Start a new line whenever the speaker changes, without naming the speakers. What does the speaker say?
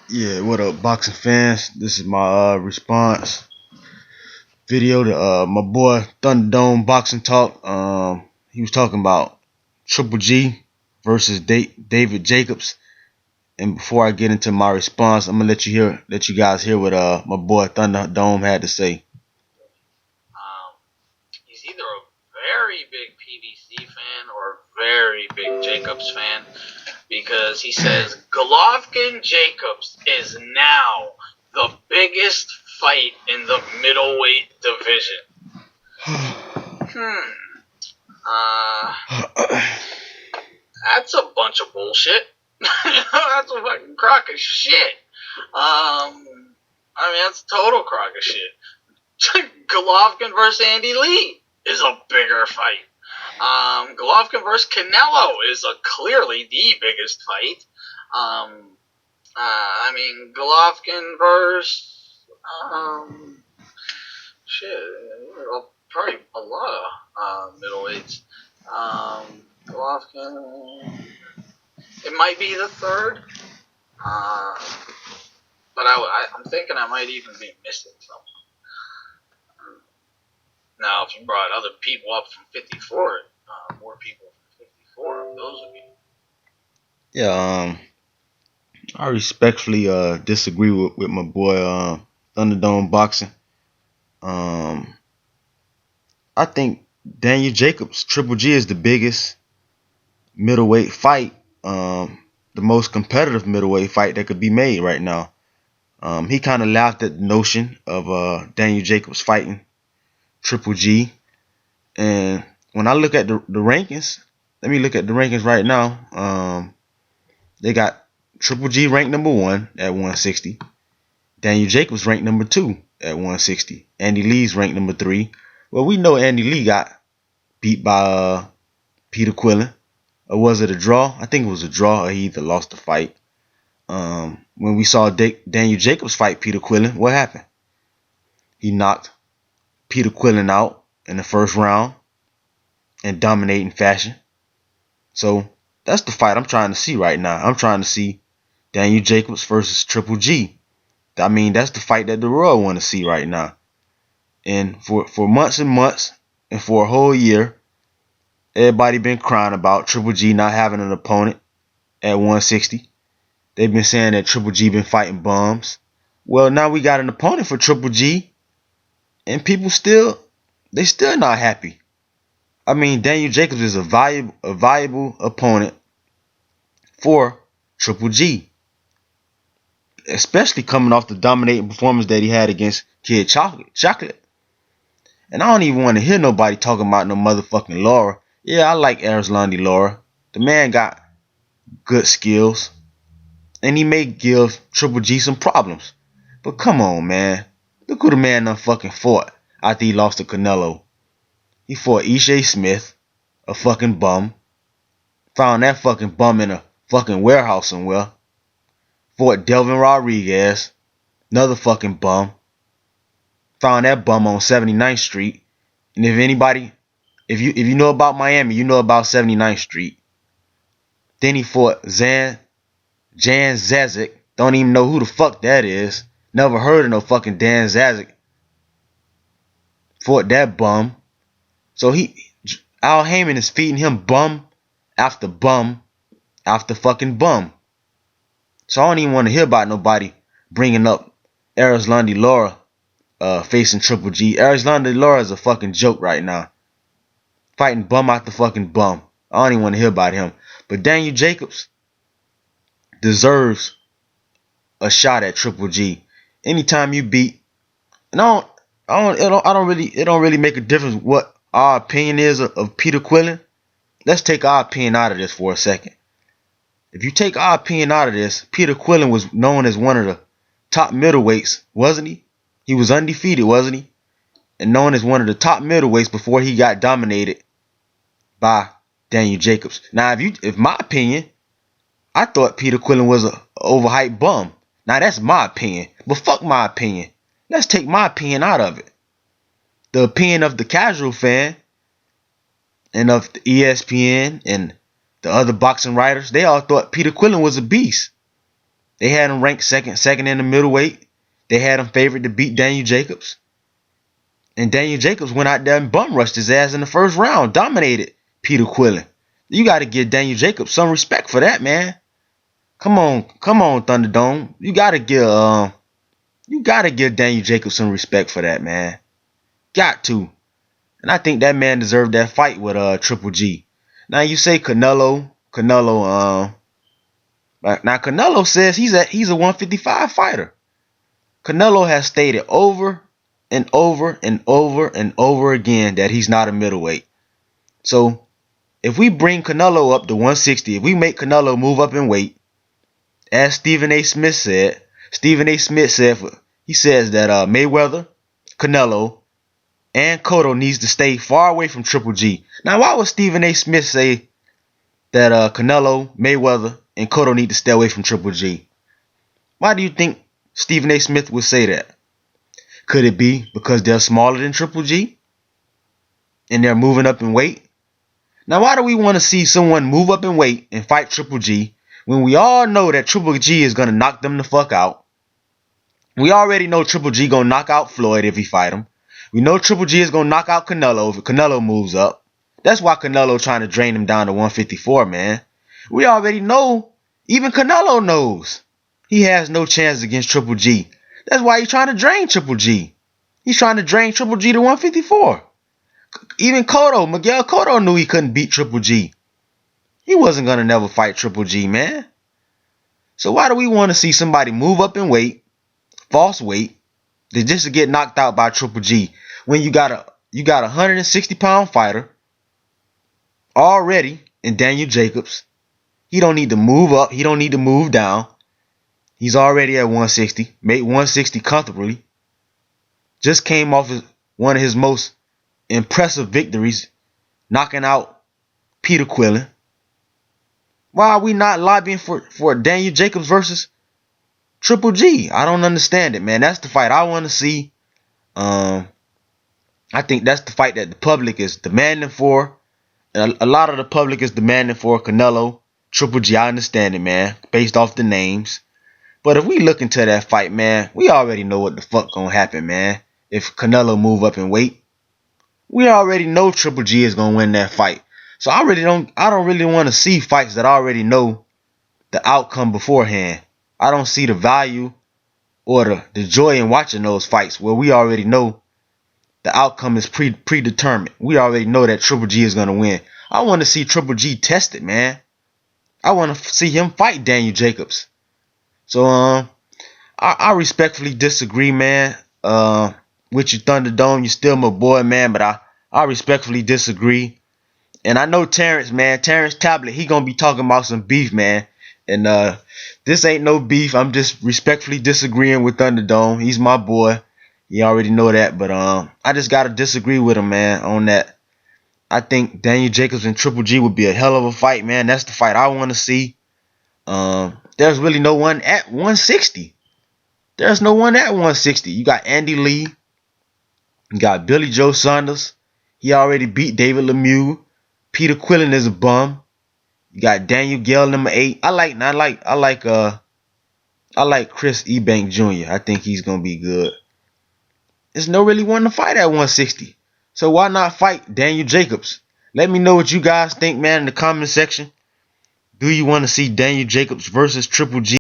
Yeah, what up, boxing fans? This is my response video to my boy Thunderdome Boxing Talk. He was talking about Triple G versus David Jacobs. And before I get into my response, I'm gonna let you guys hear what my boy Thunderdome had to say.
He's either a very big PBC fan or a very big Jacobs fan, because he says Golovkin Jacobs is now the biggest fight in the middleweight division. That's a bunch of bullshit. That's a fucking crock of shit. That's a total crock of shit. Golovkin versus Andy Lee is a bigger fight. Golovkin versus Canelo is clearly the biggest fight. Golovkin versus probably a lot of middleweights. Golovkin, it might be the third, but I'm thinking I might even be missing something. Now, if you brought other people up from 54, more people from 54, those would be.
Yeah, I respectfully disagree with my boy Thunderdome Boxing. I think Daniel Jacobs Triple G is the biggest middleweight fight, the most competitive middleweight fight that could be made right now. He kind of laughed at the notion of Daniel Jacobs fighting Triple G. And when I look at the rankings, let me look at the rankings right now. They got Triple G ranked number 1 at 160. Daniel Jacobs ranked number 2 at 160. Andy Lee's ranked number 3. Well, we know Andy Lee got beat by Peter Quillin. Or was it a draw? I think it was a draw, or he either lost the fight. When we saw Daniel Jacobs fight Peter Quillin, what happened? He knocked Peter Quillin out in the first round in dominating fashion. So that's the fight I'm trying to see right now. I'm trying to see Daniel Jacobs versus Triple G. I mean, that's the fight that the world want to see right now. And for months and months, and for a whole year, everybody been crying about Triple G not having an opponent at 160. They've been saying that Triple G been fighting bums. Well, now we got an opponent for Triple G, and people still not happy. I mean, Daniel Jacobs is a viable opponent for Triple G, especially coming off the dominating performance that he had against Kid Chocolate. And I don't even want to hear nobody talking about no motherfucking Laura. Yeah, I like Erislandy Laura. The man got good skills, and he may give Triple G some problems. But come on, man. Look who the man done fucking fought after he lost to Canelo. He fought Ishe Smith, a fucking bum. Found that fucking bum in a fucking warehouse somewhere. Fought Delvin Rodriguez, another fucking bum. Found that bum on 79th Street. And if you know about Miami, you know about 79th Street. Then he fought Jan Zazik. Don't even know who the fuck that is. Never heard of no fucking Dan Zazik. Fought that bum. So Al Heyman is feeding him bum after fucking bum. So I don't even want to hear about nobody bringing up Erislandy Laura facing Triple G. Erislandy Laura is a fucking joke right now. Fighting bum after fucking bum. I don't even want to hear about him. But Daniel Jacobs deserves a shot at Triple G. Anytime you beat, and it don't really make a difference what our opinion is of Peter Quillin. Let's take our opinion out of this for a second. If you take our opinion out of this, Peter Quillin was known as one of the top middleweights, wasn't he? He was undefeated, wasn't he? And known as one of the top middleweights before he got dominated by Daniel Jacobs. Now, if my opinion, I thought Peter Quillin was a overhyped bum. Now, that's my opinion. But fuck my opinion. Let's take my opinion out of it. The opinion of the casual fan and of the ESPN and the other boxing writers, they all thought Peter Quillin was a beast. They had him ranked second in the middleweight. They had him favored to beat Daniel Jacobs. And Daniel Jacobs went out there and bum rushed his ass in the first round, dominated Peter Quillin. You got to give Daniel Jacobs some respect for that, man. Come on, Thunderdome. You got to give Daniel Jacobs some respect for that, man. Got to. And I think that man deserved that fight with Triple G. Now you say Canelo. Now Canelo says he's a 155 fighter. Canelo has stated over and over and over and over again that he's not a middleweight. So if we bring Canelo up to 160, if we make Canelo move up in weight, as Stephen A. Smith said, he says that Mayweather, Canelo, and Cotto needs to stay far away from Triple G. Now, why would Stephen A. Smith say that Canelo, Mayweather, and Cotto need to stay away from Triple G? Why do you think Stephen A. Smith would say that? Could it be because they're smaller than Triple G and they're moving up in weight? Now, why do we want to see someone move up in weight and fight Triple G when we all know that Triple G is going to knock them the fuck out? We already know Triple G going to knock out Floyd if he fight him. We know Triple G is going to knock out Canelo if Canelo moves up. That's why Canelo trying to drain him down to 154, man. We already know, even Canelo knows, he has no chance against Triple G. That's why he's trying to drain Triple G. He's trying to drain Triple G to 154. Even Miguel Cotto knew he couldn't beat Triple G. He wasn't going to never fight Triple G, man. So why do we want to see somebody move up in weight, false weight, just to get knocked out by Triple G when you got a 160-pound fighter already in Daniel Jacobs? He don't need to move up. He don't need to move down. He's already at 160. Made 160 comfortably. Just came off one of his most impressive victories, knocking out Peter Quillin. Why are we not lobbying for Daniel Jacobs versus Triple G? I don't understand it, man. That's the fight I want to see. I think that's the fight that the public is demanding for. And a lot of the public is demanding for Canelo, Triple G. I understand it, man, based off the names. But if we look into that fight, man, we already know what the fuck gonna happen, man. If Canelo move up in weight, we already know Triple G is gonna win that fight. So I don't really want to see fights that I already know the outcome beforehand. I don't see the value or the joy in watching those fights where we already know the outcome is predetermined. We already know that Triple G is gonna win. I want to see Triple G tested, man. I want to see him fight Daniel Jacobs. So I respectfully disagree, man. With you, Thunderdome, you're still my boy, man. But I respectfully disagree. And I know Terrence Tablet, he gonna be talking about some beef, man. And this ain't no beef. I'm just respectfully disagreeing with Thunderdome. He's my boy. You already know that. But I just gotta disagree with him, man, on that. I think Daniel Jacobs and Triple G would be a hell of a fight, man. That's the fight I want to see. There's really no one at 160. There's no one at 160. You got Andy Lee. You got Billy Joe Saunders. He already beat David Lemieux. Peter Quillin is a bum. You got Daniel Gale, number 8. I like Chris Eubank Jr. I think he's gonna be good. There's no really one to fight at 160. So why not fight Daniel Jacobs? Let me know what you guys think, man, in the comment section. Do you want to see Daniel Jacobs versus Triple G?